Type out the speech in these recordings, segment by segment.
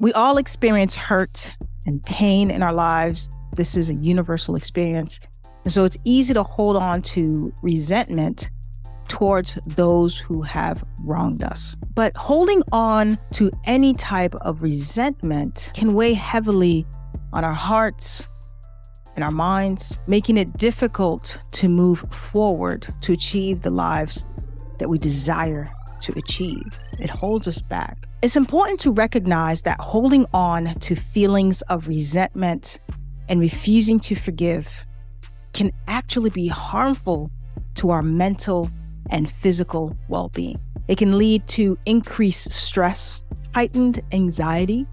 We all experience hurt and pain in our lives. This is a universal experience. And so it's easy to hold on to resentment towards those who have wronged us. But holding on to any type of resentment can weigh heavily on our hearts and our minds, making it difficult to move forward to achieve the lives that we desire to achieve. It holds us back. It's important to recognize that holding on to feelings of resentment and refusing to forgive can actually be harmful to our mental and physical well-being. It can lead to increased stress, heightened anxiety,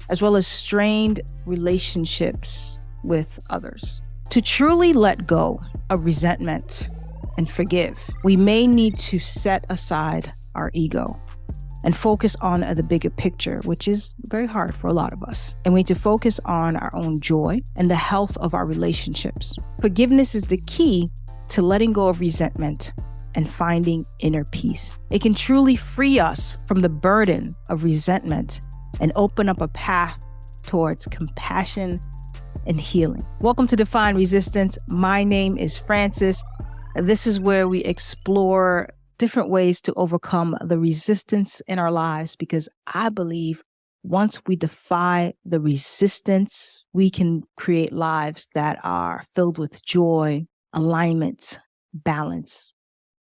as well as strained relationships with others. To truly let go of resentment and forgive, we may need to set aside our ego and focus on the bigger picture, which is very hard for a lot of us. And we need to focus on our own joy and the health of our relationships. Forgiveness is the key to letting go of resentment and finding inner peace. It can truly free us from the burden of resentment and open up a path towards compassion and healing. Welcome to Define Resistance. My name is Francis. This is where we explore different ways to overcome the resistance in our lives, because I believe once we defy the resistance, we can create lives that are filled with joy, alignment, balance,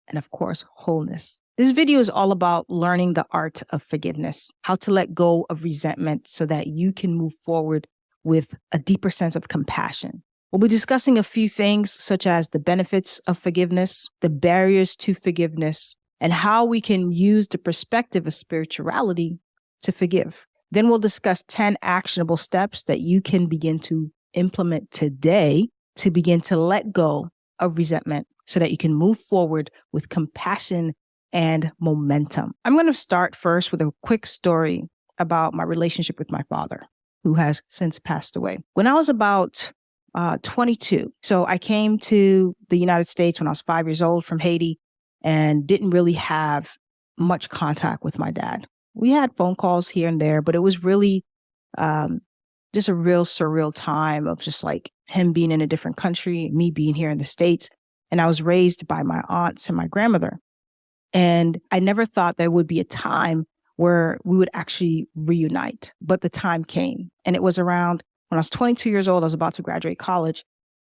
and of course, wholeness. This video is all about learning the art of forgiveness, how to let go of resentment so that you can move forward with a deeper sense of compassion. We'll be discussing a few things such as the benefits of forgiveness, the barriers to forgiveness, and how we can use the perspective of spirituality to forgive. Then we'll discuss 10 actionable steps that you can begin to implement today to begin to let go of resentment so that you can move forward with compassion and momentum. I'm going to start first with a quick story about my relationship with my father, who has since passed away. When I was about 22. So I came to the United States when I was 5 years old from Haiti and didn't really have much contact with my dad. We had phone calls here and there, but it was really just a real surreal time of just like him being in a different country, me being here in the States. And I was raised by my aunts and my grandmother. And I never thought there would be a time where we would actually reunite, but the time came. And it was around when I was 22 years old, I was about to graduate college,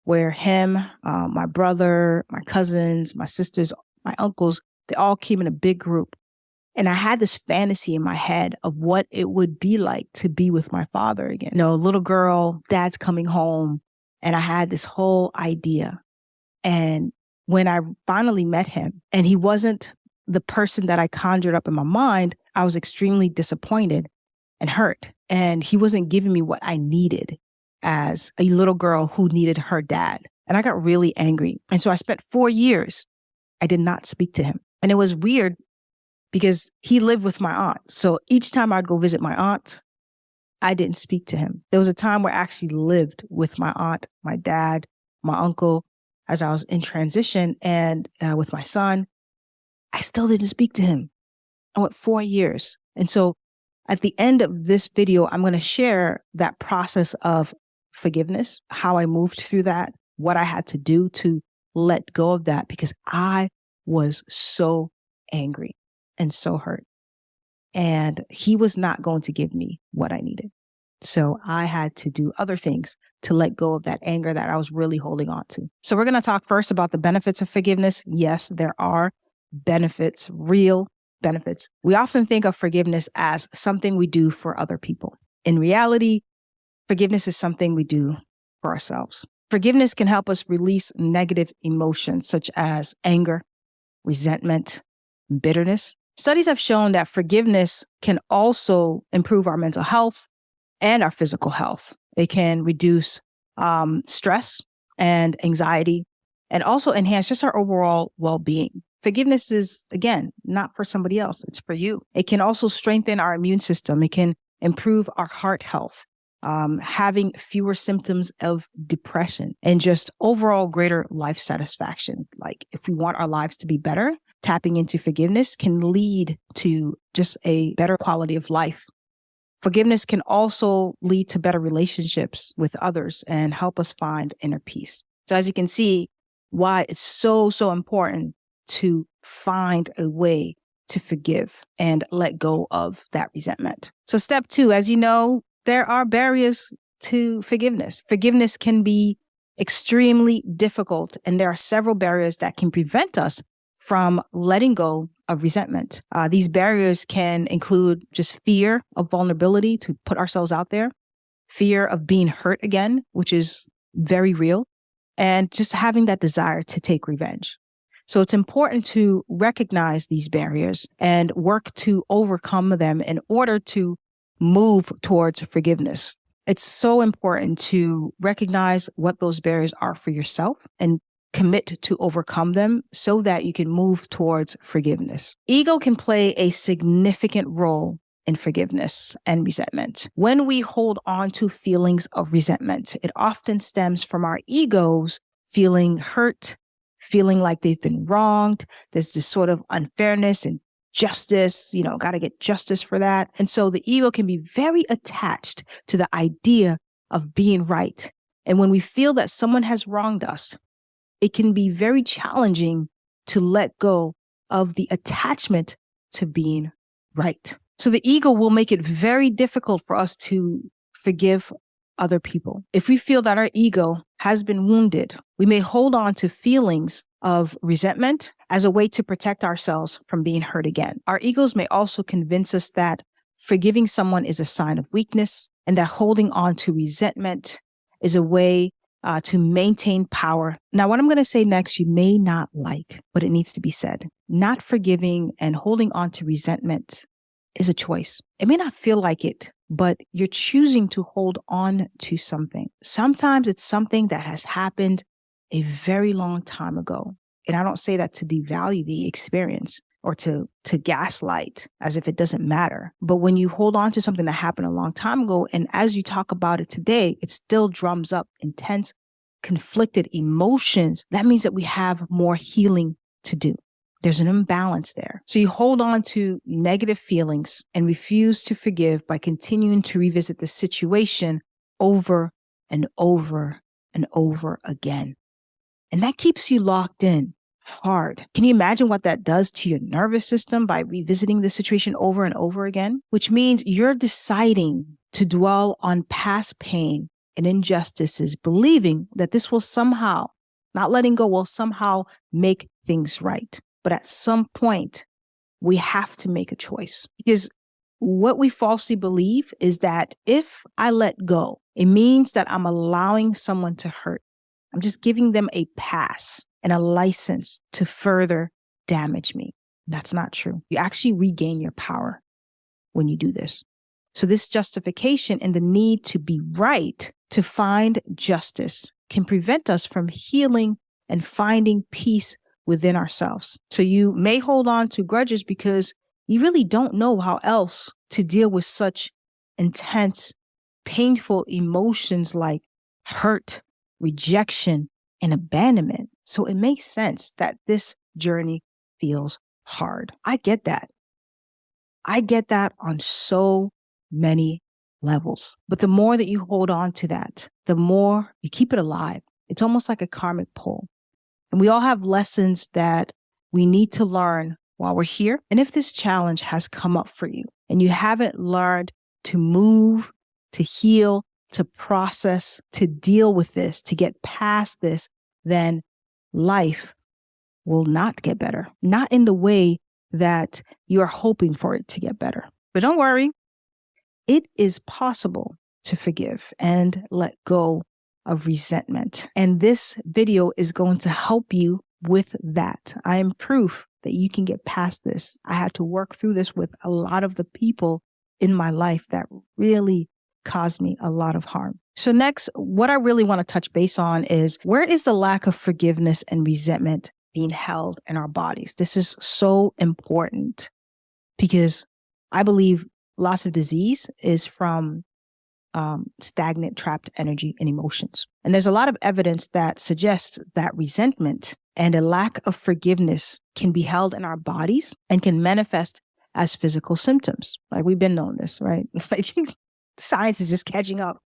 where him, my brother, my cousins, my sisters, my uncles, they all came in a big group. And I had this fantasy in my head of what it would be like to be with my father again. You know, little girl, dad's coming home. And I had this whole idea. And when I finally met him, and he wasn't the person that I conjured up in my mind, I was extremely disappointed and hurt. And he wasn't giving me what I needed as a little girl who needed her dad. And I got really angry. And so I spent 4 years, I did not speak to him. And it was weird because he lived with my aunt. So each time I'd go visit my aunt, I didn't speak to him. There was a time where I actually lived with my aunt, my dad, my uncle, as I was in transition, and with my son. I still didn't speak to him. I went 4 years. And so at the end of this video, I'm going to share that process of forgiveness, how I moved through that, what I had to do to let go of that, because I was so angry and so hurt. And he was not going to give me what I needed. So I had to do other things to let go of that anger that I was really holding on to. So we're going to talk first about the benefits of forgiveness. Yes, there are benefits, real benefits. We often think of forgiveness as something we do for other people. In reality, forgiveness is something we do for ourselves. Forgiveness can help us release negative emotions such as anger, resentment, bitterness. Studies have shown that forgiveness can also improve our mental health and our physical health. It can reduce stress and anxiety and also enhance just our overall well-being. Forgiveness is, again, not for somebody else. It's for you. It can also strengthen our immune system. It can improve our heart health, having fewer symptoms of depression and just overall greater life satisfaction. Like if we want our lives to be better, tapping into forgiveness can lead to just a better quality of life Forgiveness can also lead to better relationships with others and help us find inner peace. So as you can see, why it's so important to find a way to forgive and let go of that resentment. So step 2, as you know, there are barriers to forgiveness. Forgiveness can be extremely difficult, and there are several barriers that can prevent us from letting go of resentment. These barriers can include just fear of vulnerability, to put ourselves out there, fear of being hurt again, which is very real, and just having that desire to take revenge. So it's important to recognize these barriers and work to overcome them in order to move towards forgiveness. It's so important to recognize what those barriers are for yourself and commit to overcome them so that you can move towards forgiveness. Ego can play a significant role in forgiveness and resentment. When we hold on to feelings of resentment, it often stems from our egos feeling hurt, feeling like they've been wronged. There's this sort of unfairness and justice, got to get justice for that. And so the ego can be very attached to the idea of being right. And when we feel that someone has wronged us, it can be very challenging to let go of the attachment to being right. So the ego will make it very difficult for us to forgive other people. If we feel that our ego has been wounded, we may hold on to feelings of resentment as a way to protect ourselves from being hurt again. Our egos may also convince us that forgiving someone is a sign of weakness, and that holding on to resentment is a way to maintain power. Now, what I'm going to say next, you may not like, but it needs to be said. Not forgiving and holding on to resentment is a choice. It may not feel like it, but you're choosing to hold on to something. Sometimes it's something that has happened a very long time ago. And I don't say that to devalue the experience or to gaslight as if it doesn't matter. But when you hold on to something that happened a long time ago, and as you talk about it today, it still drums up intense, conflicted emotions, that means that we have more healing to do. There's an imbalance there. So you hold on to negative feelings and refuse to forgive by continuing to revisit the situation over and over and over again. And that keeps you locked in hard. Can you imagine what that does to your nervous system by revisiting the situation over and over again? Which means you're deciding to dwell on past pain and injustices, believing that this will somehow, not letting go, will somehow make things right. But at some point, we have to make a choice, because what we falsely believe is that if I let go, it means that I'm allowing someone to hurt. I'm just giving them a pass and a license to further damage me. That's not true. You actually regain your power when you do this. So this justification and the need to be right, to find justice, can prevent us from healing and finding peace within ourselves. So you may hold on to grudges because you really don't know how else to deal with such intense, painful emotions like hurt, rejection, and abandonment. So it makes sense that this journey feels hard. I get that. I get that on so many levels. But the more that you hold on to that, the more you keep it alive. It's almost like a karmic pull. And we all have lessons that we need to learn while we're here. And if this challenge has come up for you and you haven't learned to move, to heal, to process, to deal with this, to get past this, then life will not get better. Not in the way that you are hoping for it to get better. But don't worry. It is possible to forgive and let go of resentment. And this video is going to help you with that. I am proof that you can get past this. I had to work through this with a lot of the people in my life that really caused me a lot of harm. So next, what I really want to touch base on is, where is the lack of forgiveness and resentment being held in our bodies? This is so important because I believe loss of disease is from stagnant, trapped energy and emotions. And there's a lot of evidence that suggests that resentment and a lack of forgiveness can be held in our bodies and can manifest as physical symptoms. Like, we've been knowing this, right? Like, science is just catching up.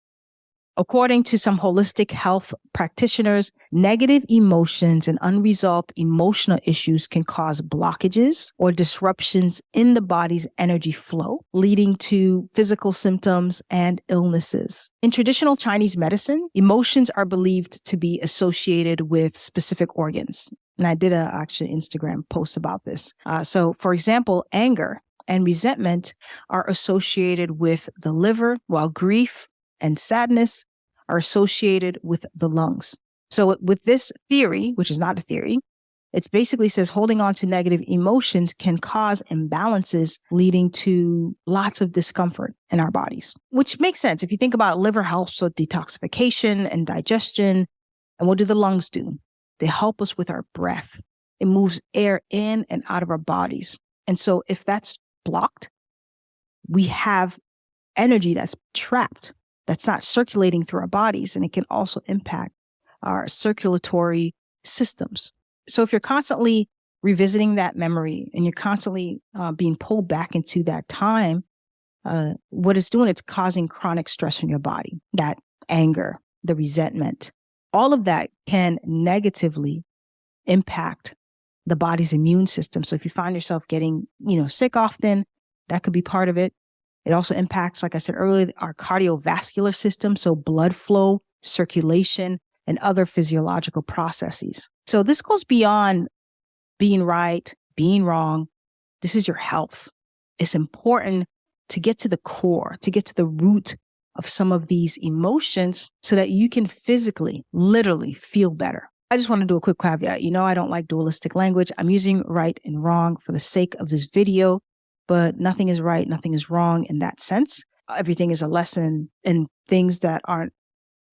According to some holistic health practitioners, negative emotions and unresolved emotional issues can cause blockages or disruptions in the body's energy flow, leading to physical symptoms and illnesses. In traditional Chinese medicine, emotions are believed to be associated with specific organs. And I did actually Instagram post about this. So, for example, anger and resentment are associated with the liver, while grief and sadness are associated with the lungs. So with this theory, which is not a theory, it basically says holding on to negative emotions can cause imbalances, leading to lots of discomfort in our bodies, which makes sense. If you think about liver helps with detoxification and digestion, and what do the lungs do? They help us with our breath. It moves air in and out of our bodies. And so if that's blocked, we have energy that's trapped, that's not circulating through our bodies, and it can also impact our circulatory systems. So if you're constantly revisiting that memory and you're constantly being pulled back into that time, what it's doing, it's causing chronic stress in your body. That anger, the resentment, all of that can negatively impact the body's immune system. So if you find yourself getting, sick often, that could be part of it. It also impacts, like I said earlier, our cardiovascular system, so blood flow, circulation, and other physiological processes. So this goes beyond being right, being wrong. This is your health. It's important to get to the core, to get to the root of some of these emotions so that you can physically, literally feel better. I just want to do a quick caveat. I don't like dualistic language. I'm using right and wrong for the sake of this video. But nothing is right, nothing is wrong in that sense. Everything is a lesson, and things that aren't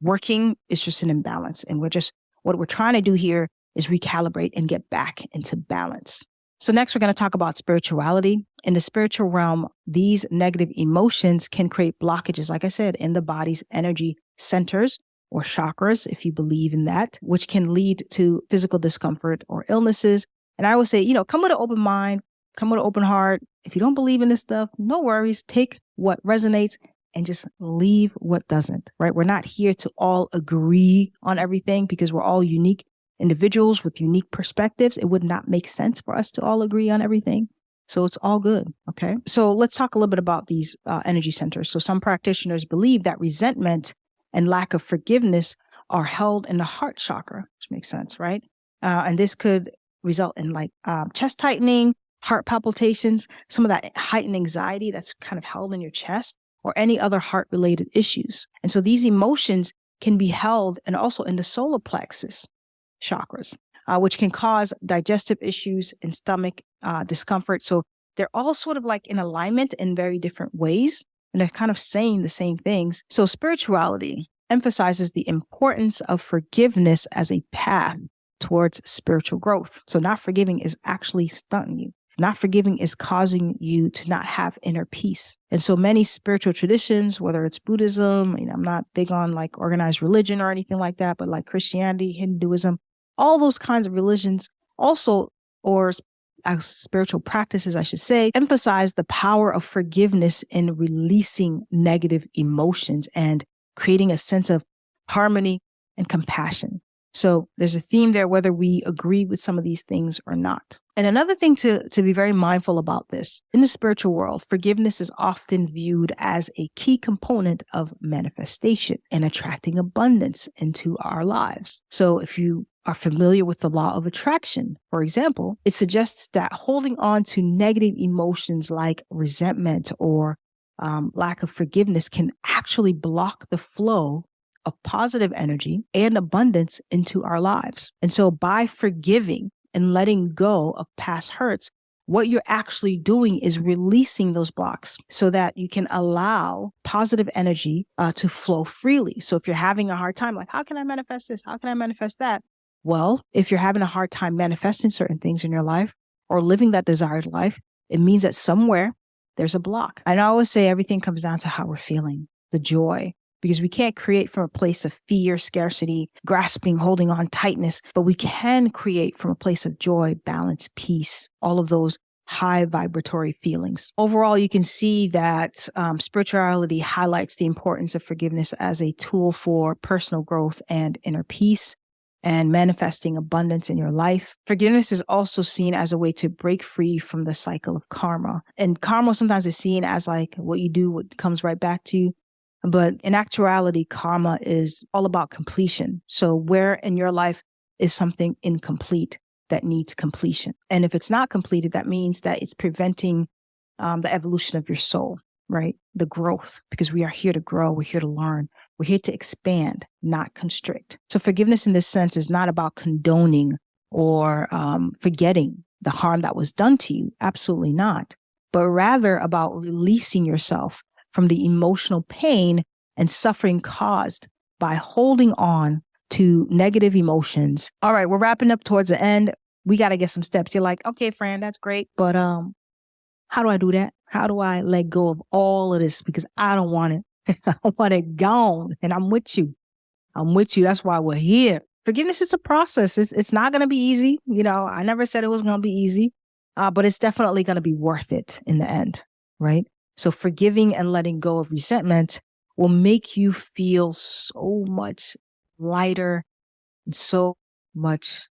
working is just an imbalance. And what we're trying to do here is recalibrate and get back into balance. So next, we're going to talk about spirituality. In the spiritual realm, these negative emotions can create blockages, like I said, in the body's energy centers or chakras, if you believe in that, which can lead to physical discomfort or illnesses. And I always say, come with an open mind, come with an open heart. If you don't believe in this stuff, no worries. Take what resonates and just leave what doesn't, right? We're not here to all agree on everything because we're all unique individuals with unique perspectives. It would not make sense for us to all agree on everything. So it's all good, okay? So let's talk a little bit about these energy centers. So some practitioners believe that resentment and lack of forgiveness are held in the heart chakra, which makes sense, right? And this could result in chest tightening, heart palpitations, some of that heightened anxiety that's kind of held in your chest, or any other heart-related issues. And so these emotions can be held and also in the solar plexus chakras, which can cause digestive issues and stomach discomfort. So they're all sort of like in alignment in very different ways, and they're kind of saying the same things. So spirituality emphasizes the importance of forgiveness as a path towards spiritual growth. So not forgiving is actually stunting you. Not forgiving is causing you to not have inner peace. And so many spiritual traditions, whether it's Buddhism, I'm not big on organized religion or anything like that, but like Christianity, Hinduism, all those kinds of religions also, or spiritual practices, I should say, emphasize the power of forgiveness in releasing negative emotions and creating a sense of harmony and compassion. So there's a theme there, whether we agree with some of these things or not. And another thing to be very mindful about this, in the spiritual world, forgiveness is often viewed as a key component of manifestation and attracting abundance into our lives. So if you are familiar with the law of attraction, for example, it suggests that holding on to negative emotions like resentment or lack of forgiveness can actually block the flow of positive energy and abundance into our lives. And so by forgiving and letting go of past hurts, what you're actually doing is releasing those blocks so that you can allow positive energy to flow freely. So if you're having a hard time, how can I manifest this? How can I manifest that? Well, if you're having a hard time manifesting certain things in your life or living that desired life, it means that somewhere there's a block. And I always say everything comes down to how we're feeling, the joy, because we can't create from a place of fear, scarcity, grasping, holding on, tightness, but we can create from a place of joy, balance, peace, all of those high vibratory feelings. Overall, you can see that spirituality highlights the importance of forgiveness as a tool for personal growth and inner peace and manifesting abundance in your life. Forgiveness is also seen as a way to break free from the cycle of karma. And karma sometimes is seen as like what you do, what comes right back to you. But in actuality, karma is all about completion. So where in your life is something incomplete that needs completion? And if it's not completed, that means that it's preventing the evolution of your soul, right? The growth, because we are here to grow. We're here to learn. We're here to expand, not constrict. So forgiveness in this sense is not about condoning or forgetting the harm that was done to you. Absolutely not. But rather about releasing yourself from the emotional pain and suffering caused by holding on to negative emotions. All right, we're wrapping up towards the end. We got to get some steps. You're like, okay, Fran, that's great. But how do I do that? How do I let go of all of this? Because I don't want it. I want it gone. And I'm with you. I'm with you. That's why we're here. Forgiveness is a process. It's not going to be easy. You know, I never said it was going to be easy, but it's definitely going to be worth it in the end, right? So forgiving and letting go of resentment will make you feel so much lighter and so much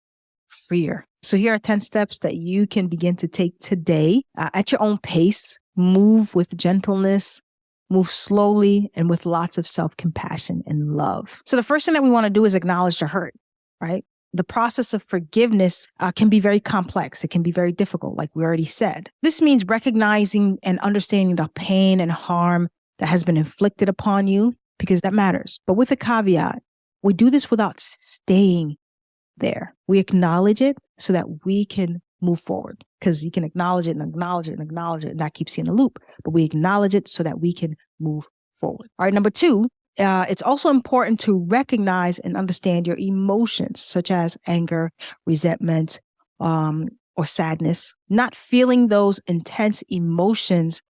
freer. So here are 10 steps that you can begin to take today at your own pace. Move with gentleness, move slowly, and with lots of self-compassion and love. So the first thing that we want to do is acknowledge the hurt, right? The process of forgiveness can be very complex. It can be very difficult, like we already said. This means recognizing and understanding the pain and harm that has been inflicted upon you, because that matters. But with a caveat, we do this without staying there. We acknowledge it so that we can move forward, because you can acknowledge it and acknowledge it and acknowledge it, and that keeps you in a loop. But we acknowledge it so that we can move forward. All right, number 2. It's also important to recognize and understand your emotions, such as anger, resentment, or sadness. Not feeling those intense emotions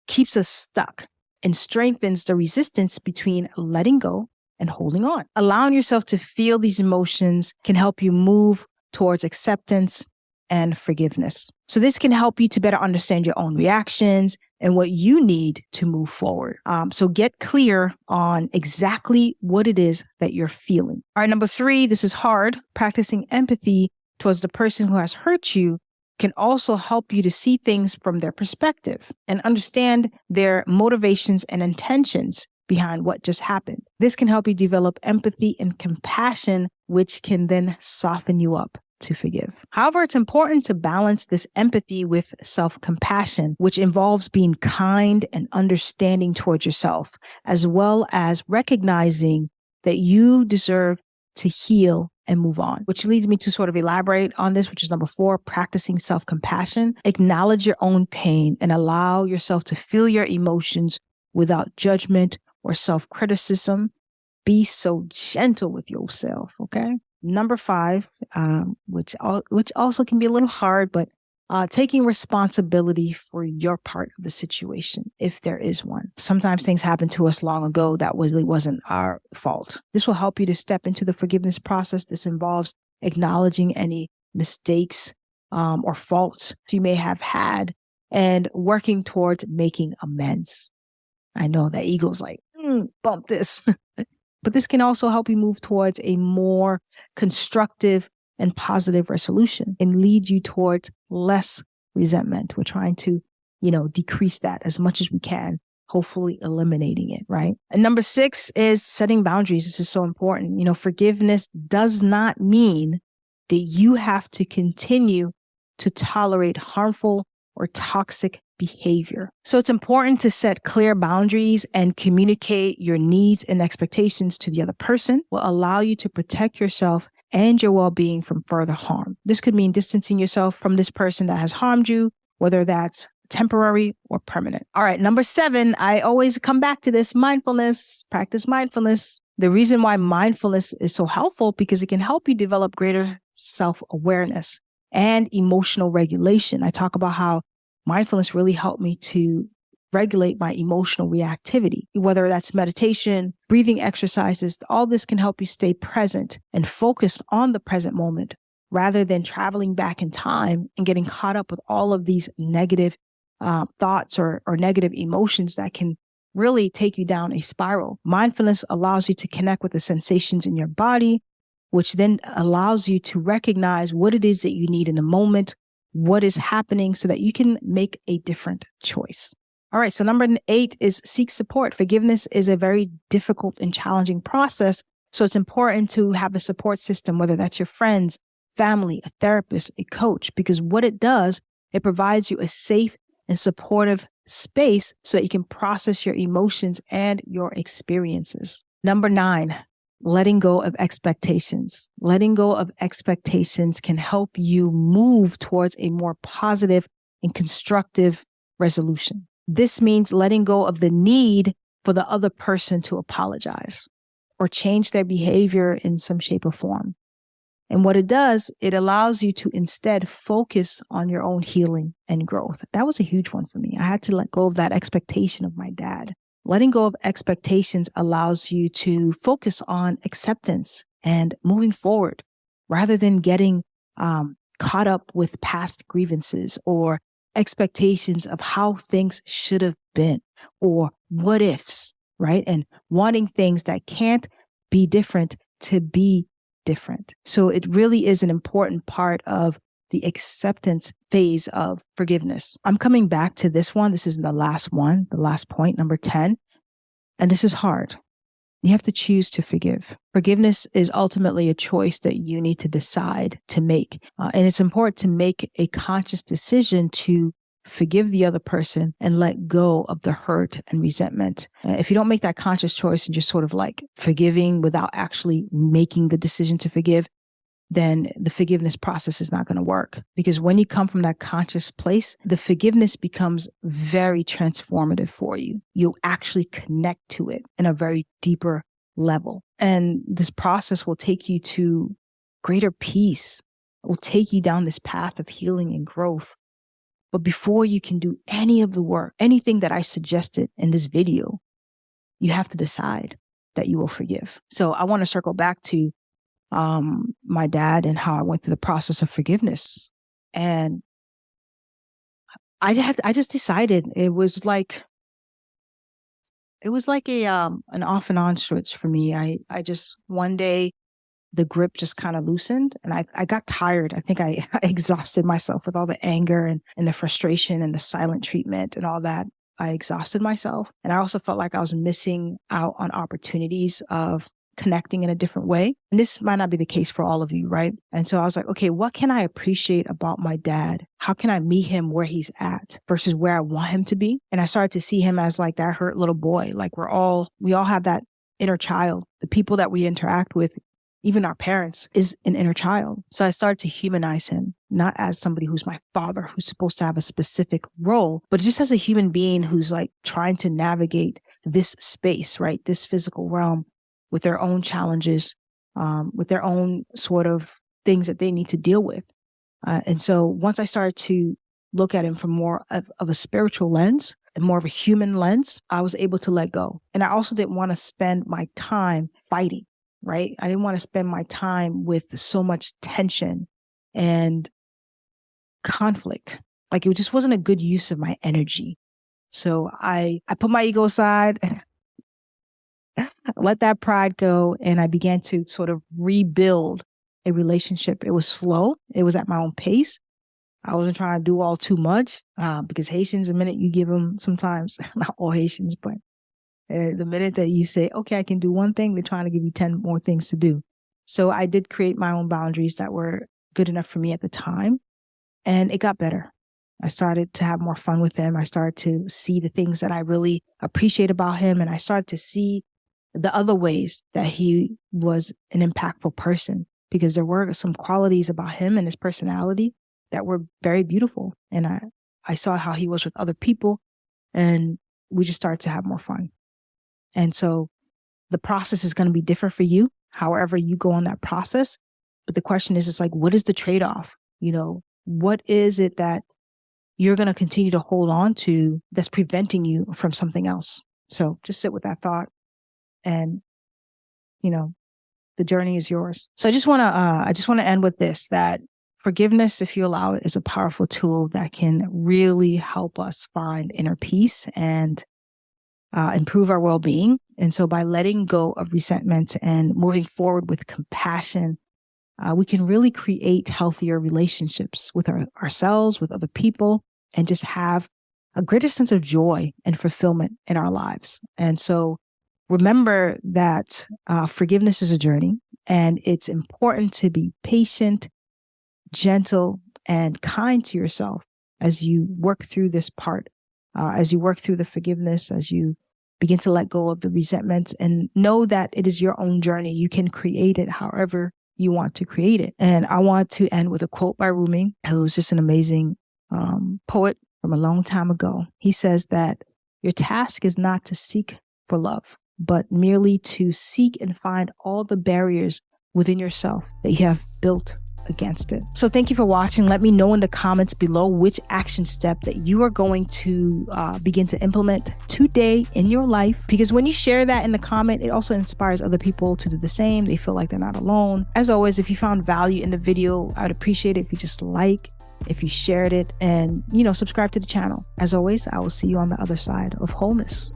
keeps us stuck and strengthens the resistance between letting go and holding on. Allowing yourself to feel these emotions can help you move towards acceptance and forgiveness. So this can help you to better understand your own reactions and what you need to move forward. So get clear on exactly what it is that you're feeling. All right, number 3, this is hard. Practicing empathy towards the person who has hurt you can also help you to see things from their perspective and understand their motivations and intentions behind what just happened. This can help you develop empathy and compassion, which can then soften you up to forgive. However, it's important to balance this empathy with self-compassion, which involves being kind and understanding towards yourself, as well as recognizing that you deserve to heal and move on, which leads me to sort of elaborate on this, which is number 4, practicing self-compassion. Acknowledge your own pain and allow yourself to feel your emotions without judgment or self-criticism. Be so gentle with yourself, okay? Number 5, which also can be a little hard, but taking responsibility for your part of the situation, if there is one. Sometimes things happened to us long ago that really wasn't our fault. This will help you to step into the forgiveness process. This involves acknowledging any mistakes or faults you may have had and working towards making amends. I know that ego's like, bump this. But this can also help you move towards a more constructive and positive resolution and lead you towards less resentment. We're trying to, decrease that as much as we can, hopefully eliminating it, right? And number 6 is setting boundaries. This is so important. Forgiveness does not mean that you have to continue to tolerate harmful or toxic behavior. So it's important to set clear boundaries and communicate your needs and expectations to the other person. Will allow you to protect yourself and your well-being from further harm. This could mean distancing yourself from this person that has harmed you, whether that's temporary or permanent. All right, number 7, I always come back to this: mindfulness. Practice mindfulness. The reason why mindfulness is so helpful because it can help you develop greater self-awareness and emotional regulation. I talk about how mindfulness really helped me to regulate my emotional reactivity, whether that's meditation, breathing exercises. All this can help you stay present and focused on the present moment rather than traveling back in time and getting caught up with all of these negative thoughts or negative emotions that can really take you down a spiral. Mindfulness allows you to connect with the sensations in your body, which then allows you to recognize what it is that you need in the moment, what is happening, so that you can make a different choice. All right, so number 8 is seek support. Forgiveness is a very difficult and challenging process, so it's important to have a support system, whether that's your friends, family, a therapist, a coach, because what it does, it provides you a safe and supportive space so that you can process your emotions and your experiences. Number 9, letting go of expectations. Letting go of expectations can help you move towards a more positive and constructive resolution. This means letting go of the need for the other person to apologize or change their behavior in some shape or form. And what it does, it allows you to instead focus on your own healing and growth. That was a huge one for me. I had to let go of that expectation of my dad. Letting go of expectations allows you to focus on acceptance and moving forward rather than getting caught up with past grievances or expectations of how things should have been or what ifs, right? And wanting things that can't be different to be different. So it really is an important part of the acceptance phase of forgiveness. I'm coming back to this one. This is the last one, the last point, number 10. And this is hard. You have to choose to forgive. Forgiveness is ultimately a choice that you need to decide to make. And it's important to make a conscious decision to forgive the other person and let go of the hurt and resentment. If you don't make that conscious choice and just sort of like forgiving without actually making the decision to forgive, then the forgiveness process is not going to work. Because when you come from that conscious place, the forgiveness becomes very transformative for you. You'll actually connect to it in a very deeper level. And this process will take you to greater peace. It will take you down this path of healing and growth. But before you can do any of the work, anything that I suggested in this video, you have to decide that you will forgive. So I want to circle back to my dad and how I went through the process of forgiveness. And I just decided it was like a an off and on switch for me. I just one day the grip just kind of loosened and I got tired. I think I exhausted myself with all the anger and the frustration and the silent treatment and all that. I exhausted myself. And I also felt like I was missing out on opportunities of connecting in a different way. And this might not be the case for all of you, right? And so I was like, okay, what can I appreciate about my dad? How can I meet him where he's at versus where I want him to be? And I started to see him as like that hurt little boy. Like we all have that inner child. The people that we interact with, even our parents, is an inner child. So I started to humanize him, not as somebody who's my father, who's supposed to have a specific role, but just as a human being who's like trying to navigate this space, right? This physical realm with their own challenges, with their own sort of things that they need to deal with. And so once I started to look at him from more of a spiritual lens and more of a human lens, I was able to let go. And I also didn't want to spend my time fighting, right? I didn't want to spend my time with so much tension and conflict. Like it just wasn't a good use of my energy. So I put my ego aside, let that pride go, and I began to sort of rebuild a relationship. It was slow. It was at my own pace. I wasn't trying to do all too much because Haitians, the minute you give them sometimes, not all Haitians, but the minute that you say, okay, I can do one thing, they're trying to give you 10 more things to do. So I did create my own boundaries that were good enough for me at the time. And it got better. I started to have more fun with him. I started to see the things that I really appreciate about him. And I started to see the other ways that he was an impactful person, because there were some qualities about him and his personality that were very beautiful. And I saw how he was with other people, and we just started to have more fun. And so the process is going to be different for you, however you go on that process. But the question is, it's like, what is the trade-off? You know, what is it that you're going to continue to hold on to that's preventing you from something else? So just sit with that thought and, you know, The journey is yours. So I just want to end with this, that forgiveness, if you allow it, is a powerful tool that can really help us find inner peace and improve our well-being. And so by letting go of resentment and moving forward with compassion, we can really create healthier relationships with ourselves, with other people, and just have a greater sense of joy and fulfillment in our lives. And so remember that forgiveness is a journey, and it's important to be patient, gentle, and kind to yourself as you work through this part, as you work through the forgiveness, as you begin to let go of the resentment, and know that it is your own journey. You can create it however you want to create it. And I want to end with a quote by Rumi, who's just an amazing poet from a long time ago. He says that your task is not to seek for love, but merely to seek and find all the barriers within yourself that you have built against it. So thank you for watching. Let me know in the comments below which action step that you are going to begin to implement today in your life, because when you share that in the comment, it also inspires other people to do the same. They feel like they're not alone. As always, if you found value in the video, I'd appreciate it if you just if you shared it, and subscribe to the channel. As always, I will see you on the other side of wholeness.